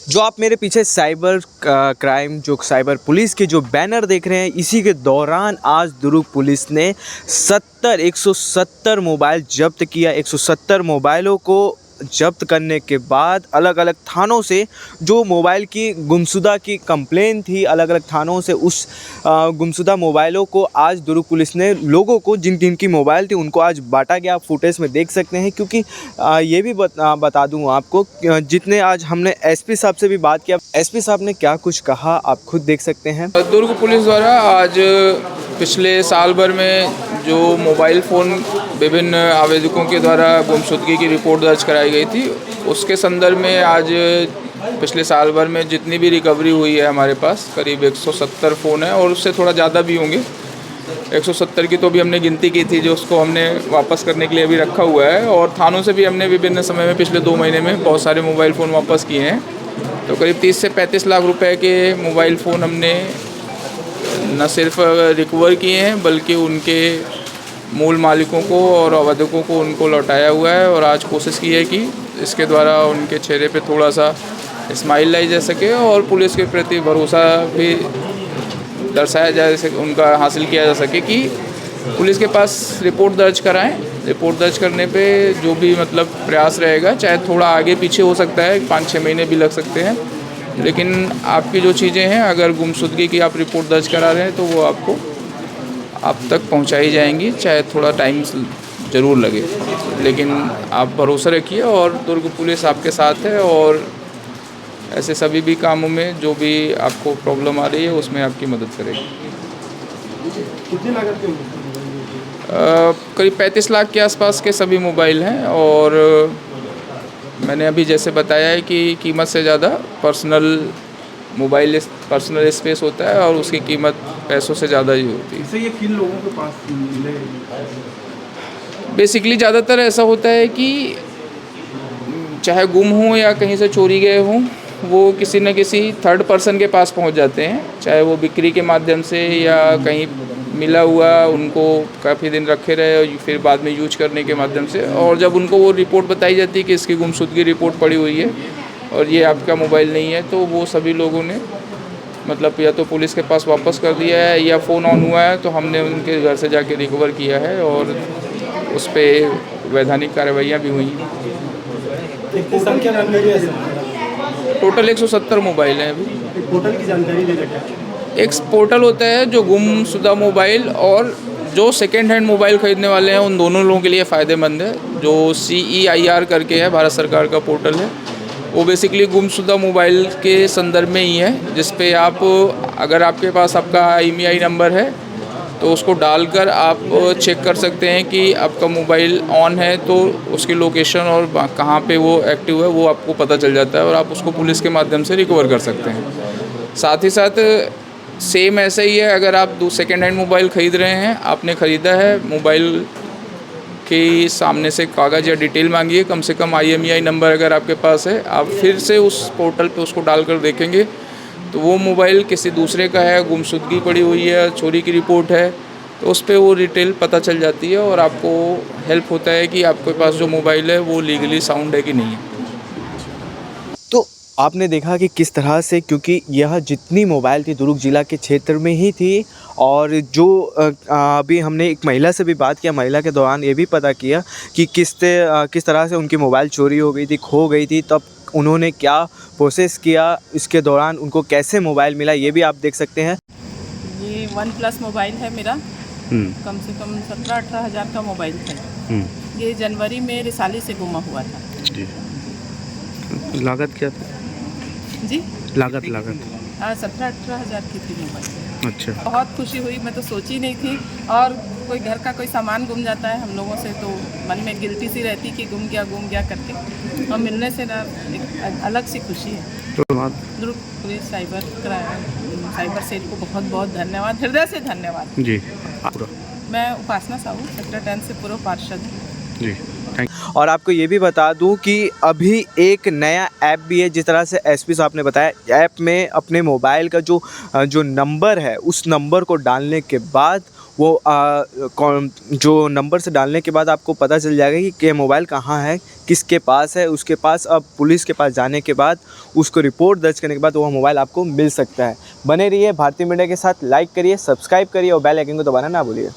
जो आप मेरे पीछे साइबर क्राइम जो साइबर पुलिस के जो बैनर देख रहे हैं, इसी के दौरान आज दुर्ग पुलिस ने 170 मोबाइल जब्त किया। 170 मोबाइलों को जब्त करने के बाद अलग अलग थानों से जो मोबाइल की गुमशुदा की कंप्लेन थी, अलग अलग थानों से उस गुमशुदा मोबाइलों को आज दुर्ग पुलिस ने लोगों को जिन जिन की मोबाइल थी उनको आज बांटा गया। आप फुटेज में देख सकते हैं। क्योंकि ये भी बता दूं आपको, जितने आज हमने एसपी साहब से भी बात किया, एसपी साहब ने क्या कुछ कहा आप खुद देख सकते हैं। दुर्ग पुलिस द्वारा आज पिछले साल भर में जो मोबाइल फ़ोन विभिन्न आवेदकों के द्वारा गुमशुदगी की रिपोर्ट दर्ज कराई गई थी, उसके संदर्भ में आज पिछले साल भर में जितनी भी रिकवरी हुई है हमारे पास करीब 170 फ़ोन है और उससे थोड़ा ज़्यादा भी होंगे। 170 की तो अभी हमने गिनती की थी, जो उसको हमने वापस करने के लिए अभी रखा हुआ है। और थानों से भी हमने विभिन्न समय में पिछले 2 महीने में बहुत सारे मोबाइल फ़ोन वापस किए हैं। तो करीब 30 से 35 लाख रुपए के मोबाइल फ़ोन हमने न सिर्फ रिकवर किए हैं बल्कि उनके मूल मालिकों को और आवेदकों को उनको लौटाया हुआ है। और आज कोशिश की है कि इसके द्वारा उनके चेहरे पे थोड़ा सा स्माइल लाई जा सके और पुलिस के प्रति भरोसा भी दर्शाया जा सके, उनका हासिल किया जा सके कि पुलिस के पास रिपोर्ट दर्ज कराएं। रिपोर्ट दर्ज करने पे जो भी मतलब प्रयास रहेगा, चाहे थोड़ा आगे पीछे हो सकता है, 5-6 महीने भी लग सकते हैं, लेकिन आपकी जो चीज़ें हैं अगर गुमशुदगी की आप रिपोर्ट दर्ज करा रहे हैं तो वो आपको आप तक पहुंचाई जाएंगी, चाहे थोड़ा टाइम ज़रूर लगे, लेकिन आप भरोसा रखिए और दुर्ग पुलिस आपके साथ है। और ऐसे सभी भी कामों में जो भी आपको प्रॉब्लम आ रही है उसमें आपकी मदद करेगी। कितनी लागत के करीब 35 लाख के आसपास के सभी मोबाइल हैं। और मैंने अभी जैसे बताया है कि कीमत से ज़्यादा पर्सनल स्पेस होता है और उसकी कीमत पैसों से ज़्यादा ही होती है। इससे ये किन लोगों के पास मिले? बेसिकली ज़्यादातर ऐसा होता है कि चाहे गुम हों या कहीं से चोरी गए हों, वो किसी न किसी थर्ड पर्सन के पास पहुंच जाते हैं, चाहे वो बिक्री के माध्यम से या कहीं मिला हुआ उनको काफ़ी दिन रखे रहे और फिर बाद में यूज करने के माध्यम से। और जब उनको वो रिपोर्ट बताई जाती है कि इसकी गुमशुदगी रिपोर्ट पड़ी हुई है और ये आपका मोबाइल नहीं है, तो वो सभी लोगों ने मतलब या तो पुलिस के पास वापस कर दिया है या फ़ोन ऑन हुआ है तो हमने उनके घर से जाके रिकवर किया है और उस पर वैधानिक कार्रवाइयाँ भी हुई हैं। कितनी संख्या जानकारी है? टोटल 170 मोबाइल हैं अभी। पोर्टल की जानकारी दे रखें। एक पोर्टल होता है जो गुमशुदा मोबाइल और जो सेकेंड हैंड मोबाइल ख़रीदने वाले हैं उन दोनों लोगों के लिए फ़ायदेमंद है, जो CEIR करके है, भारत सरकार का पोर्टल है। वो बेसिकली गुमशुदा मोबाइल के संदर्भ में ही है, जिस पे आप अगर आपके पास आपका IMEI नंबर है तो उसको डालकर आप चेक कर सकते हैं कि आपका मोबाइल ऑन है तो उसकी लोकेशन और कहाँ पे वो एक्टिव है वो आपको पता चल जाता है और आप उसको पुलिस के माध्यम से रिकवर कर सकते हैं। साथ ही साथ सेम ऐसा ही है, अगर आप सेकेंड हैंड मोबाइल ख़रीद रहे हैं, आपने ख़रीदा है, मोबाइल के सामने से कागज़ या डिटेल मांगिए, कम से कम IMEI नंबर अगर आपके पास है, आप फिर से उस पोर्टल पे उसको डालकर देखेंगे तो वो मोबाइल किसी दूसरे का है, गुमशुदगी पड़ी हुई है, चोरी की रिपोर्ट है, तो उस पर वो डिटेल पता चल जाती है और आपको हेल्प होता है कि आपके पास जो मोबाइल है वो लीगली साउंड है कि नहीं है। तो आपने देखा कि किस तरह से, क्योंकि यह जितनी मोबाइल थी दुर्ग जिला के क्षेत्र में ही थी और जो अभी हमने एक महिला से भी बात किया, महिला के दौरान ये भी पता किया कि किस तरह से उनकी मोबाइल चोरी हो गई थी, खो गई थी, तब उन्होंने क्या प्रोसेस किया, इसके दौरान उनको कैसे मोबाइल मिला, ये भी आप देख सकते हैं। ये OnePlus मोबाइल है मेरा, कम से कम 17-18 हज़ार का मोबाइल था। ये जनवरी में रिसाली से गुमा हुआ था जी। लागत क्या थी? जी लागत 17-18 हज़ार की थी मोबाइल। अच्छा। बहुत खुशी हुई, मैं तो सोची नहीं थी। और कोई घर का कोई सामान गुम जाता है हम लोगों से तो मन में गिल्टी सी रहती कि गुम गया करके, और मिलने से ना एक अलग सी खुशी है। दुर्ग पुलिस साइबर सेल को बहुत बहुत धन्यवाद, हृदय से धन्यवाद जी। मैं उपासना साहू, सेक्टर 10 से पूर्व पार्षद जी। और आपको ये भी बता दूं कि अभी एक नया ऐप भी है, जिस तरह से एसपी साहब ने बताया, ऐप में अपने मोबाइल का जो नंबर है उस नंबर को डालने के बाद वो जो नंबर से डालने के बाद आपको पता चल जाएगा कि मोबाइल कहाँ है, किसके पास है। उसके पास अब पुलिस के पास जाने के बाद उसको रिपोर्ट दर्ज करने के बाद वो मोबाइल आपको मिल सकता है। बने रहिए भारतीय मीडिया के साथ, लाइक करिए, सब्सक्राइब करिए और बेल आइकन को दबाना ना भूलिए।